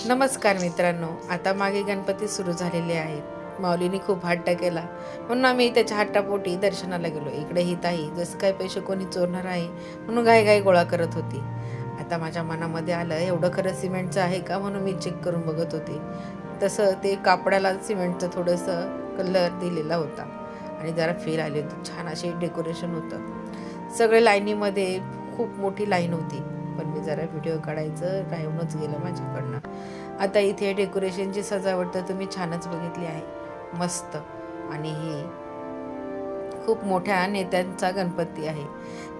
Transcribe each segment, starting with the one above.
नमस्कार मित्रांनो, आता मागे गणपती सुरू झालेले आहेत. माऊलीने खूप हट्ट केला म्हणून आम्ही त्याच्या हट्टापोटी दर्शनाला गेलो. इकडे ही ताई जसं काही पैसे कोणी चोरणार आहे म्हणून घाई गोळा करत होती. आता माझ्या मनामध्ये आलं, एवढं खरं सिमेंटचं आहे का म्हणून मी चेक करून बघत होते. तसं ते कापडाला सिमेंटचं थोडंसं कलर दिलेला होता आणि जरा फील आली होती. छान असे डेकोरेशन होतं. सगळे लाईनीमध्ये खूप मोठी लाईन होती, पण मी जरा व्हिडिओ काढायचं राहूनच गेलं माझ्याकडनं. आता इथे डेकोरेशनची सजावट तर तुम्ही छानच बघितली आहे, मस्त. आणि ही खूप मोठ्या नेत्यांचा गणपती आहे.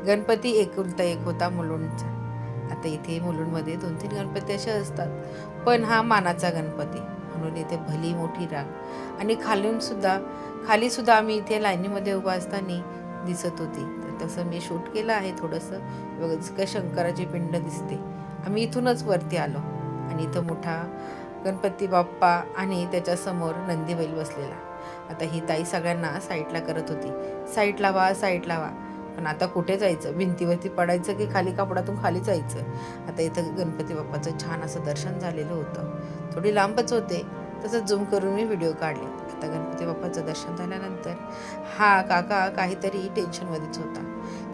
गणपती एकुलता एक होता मुलुंडचा. आता इथे मुलुंडमध्ये 2-3 गणपती असे असतात, पण हा मानाचा गणपती म्हणून इथे भली मोठी रांग. आणि खाली सुद्धा आम्ही इथे लाईनीमध्ये उभा असताना दिसत होती. तर तसं मी शूट केलं आहे थोडंसं. बघा काय शंकराची पिंड दिसते. आम्ही इथूनच वरती आलो आणि इथं मोठा गणपती बाप्पा आणि त्याच्यासमोर नंदी बैल बसलेला. आता ही ताई सगळ्यांना साईडला करत होती, साईड लावा. पण आता कुठे जायचं, भिंतीवरती पडायचं की खाली कापडातून खाली जायचं. आता इथं गणपती बाप्पाचं छान असं दर्शन झालेलं होतं. थोडी लांबच होते, तसं झूम करून मी व्हिडिओ काढले. आता गणपती बाप्पाचं दर्शन झाल्यानंतर हा काका काहीतरी टेन्शनमध्येच होता.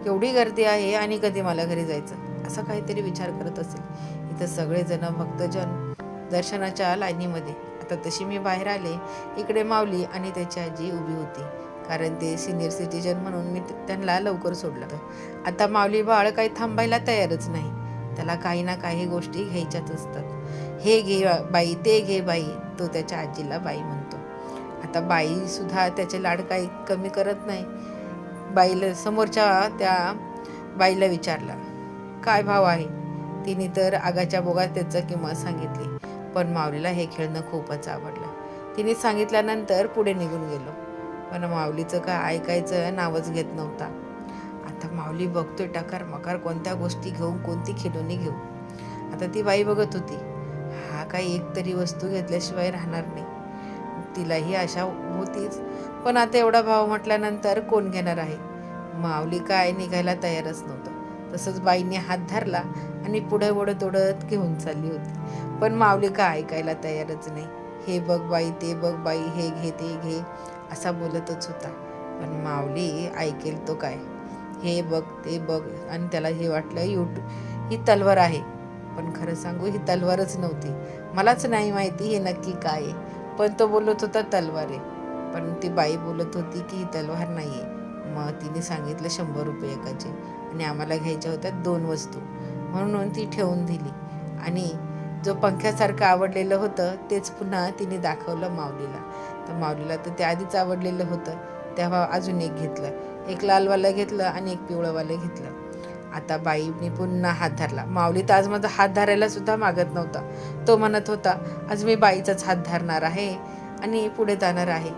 केवढी गर्दी आहे आणि कधी मला घरी जायचं, असा काहीतरी विचार करत असेल. इथं सगळेजण भक्तजन दर्शनाच्या लाईनीमध्ये. आता तशी मी बाहेर आले, इकडे माऊली आणि त्याची आजी उभी होती, कारण ते सिनियर सिटीजन म्हणून मी त्यांना लवकर सोडलं. आता माऊली बाळ काही थांबायला तयारच नाही. त्याला काही ना काही गोष्टी घ्यायच्याच असतात. हे घे बाई, ते घे बाई. तो त्याच्या आजीला बाई म्हणतो. आता बाई सुद्धा त्याचे लाड काही कमी करत नाही. बाईला समोरच्या त्या बाईला विचारला, काय भाव आहे. तिने तर आगाच्या बोगात त्याचं किंमत सांगितली. पण माऊलीला हे खेळणं खूपच आवडलं. तिने सांगितल्यानंतर पुढे निघून गेलो, पण माऊलीचं काय ऐकायचं नावच घेत नव्हता. आता माऊली बघतोय टकार मकार कोणत्या गोष्टी घेऊ, कोणती खिलोनी घेऊ. आता ती बाई बघत होती, हा काही एक तरी वस्तू घेतल्याशिवाय राहणार नाही. तिलाही आशा होतीच, पण आता एवढा भाव म्हटल्यानंतर कोण घेणार आहे. माऊली काय निघायला तयारच नव्हतं. तसंच बाईने हात धरला आणि पुढे ओढत घेऊन चालली होती. पण माऊली काय ऐकायला तयारच नाही. हे बघ बाई, ते बघ बाई, हे घे ते घे असा बोलतच होता. पण माऊली ऐकेल तो काय. हे बघ ते बघ. आणि त्याला हे वाटलं ही तलवार आहे. पण खरं सांगू, ही तलवारच नव्हती. मलाच नाही माहिती हे नक्की काय आहे, पण तो बोलत होता तलवार आहे. पण ती बाई बोलत होती की ही तलवार नाही आहे. मग तिने सांगितलं 100 रुपये एकाचे, आणि आम्हाला घ्यायच्या होत्या 2 वस्तू, म्हणून ती ठेवून दिली. आणि जो पंख्यासारखं आवडलेलं होतं तेच पुन्हा तिने दाखवलं माऊलीला. तर माऊलीला तर ते आधीच आवडलेलं होतं, तेव्हा अजून एक घेतलं. एक लालवालं घेतलं आणि एक पिवळंवालं घेतलं. आता बाईने पुन्हा हात धरला. माऊली तर आज माझा हात धरायला सुद्धा मागत नव्हता. तो म्हणत होता, आज मी बाईचाच हात धरणार आहे आणि पुढे जाणार आहे.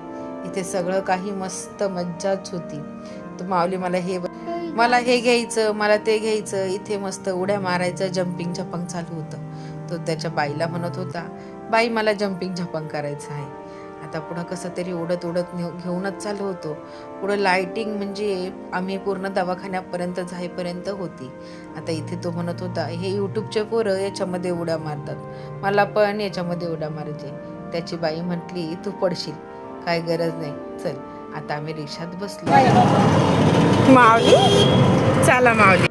इथे सगळं काही मस्त मज्जाच होती. तर माऊली मला हे घ्यायचं, मला ते घ्यायचं. इथे मस्त उड्या मारायचं, जम्पिंग झपंग चालू होतं. तो त्याच्या बाईला म्हणत होता, बाई मला जम्पिंग झपंग करायचं आहे. आता पुढं कसं तरी उडत घेऊनच चालू होतो. पुढं लाईटिंग म्हणजे आम्ही पूर्ण दवाखान्यापर्यंत जाईपर्यंत होती. आता इथे तो म्हणत होता, हे यूट्यूबचे पोरं याच्यामध्ये उड्या मारतात, मला पण याच्यामध्ये उड्या मारायची. त्याची बाई म्हटली, तू पडशील, काय गरज नाही, चल. आता आम्ही रिक्षात बसलो. माऊली, चला माऊली.